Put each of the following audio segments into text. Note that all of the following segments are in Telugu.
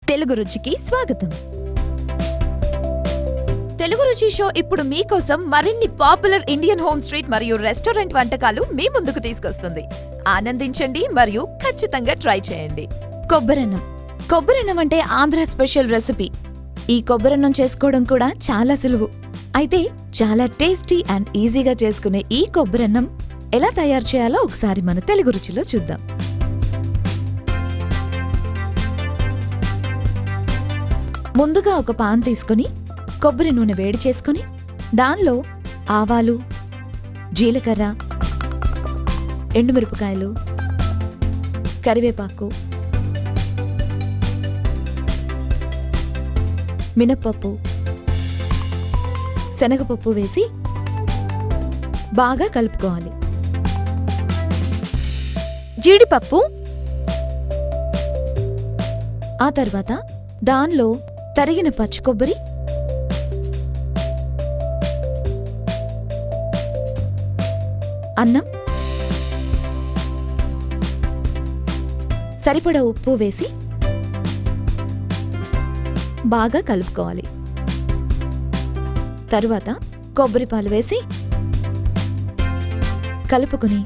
తెలుగు రుచికి స్వాగతం. తెలుగు రుచి షో ఇప్పుడు మీకోసం మరిన్ని పాపులర్ ఇండియన్ హోమ్ స్ట్రీట్ మరియు రెస్టారెంట్ వంటకాలు మీ ముందుకు తీసుకొస్తుంది. ఆనందించండి మరియు ఖచ్చితంగా ట్రై చేయండి. కొబ్బరన్నం. కొబ్బరన్నం అంటే ఆంధ్ర స్పెషల్ రెసిపీ. ఈ కొబ్బరన్నం చేసుకోవడం కూడా చాలా సులువు. అయితే చాలా టేస్టీ అండ్ ఈజీగా చేసుకునే ఈ కొబ్బరన్నం ఎలా తయారు చేయాలో ఒకసారి మన తెలుగు రుచిలో చూద్దాం. ముందుగా ఒక పాన్ తీసుకుని కొబ్బరి నూనె వేడి చేసుకుని దానిలో ఆవాలు, జీలకర్ర, ఎండుమిరపకాయలు, కరివేపాకు, మినప్పప్పు, శనగపప్పు వేసి బాగా కలుపుకోవాలి. జీడిపప్పు, ఆ తర్వాత దానిలో తరిగిన పచ్చి కొబ్బరి, అన్నం, సరిపడా ఉప్పు వేసి బాగా కలుపుకోవాలి. తరువాత కొబ్బరి పాలు వేసి కలుపుకుని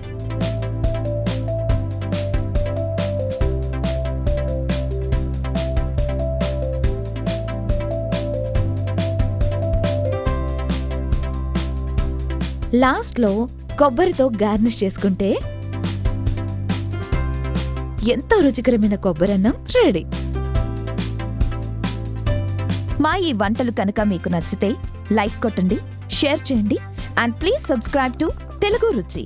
లాస్ట్లో కొబ్బరితో గార్నిష్ చేసుకుంటే ఎంతో రుచికరమైన కొబ్బరన్నం రెడీ. మా ఈ వంటలు కనుక మీకు నచ్చితే లైక్ కొట్టండి, షేర్ చేయండి and please subscribe to Telugu రుచి.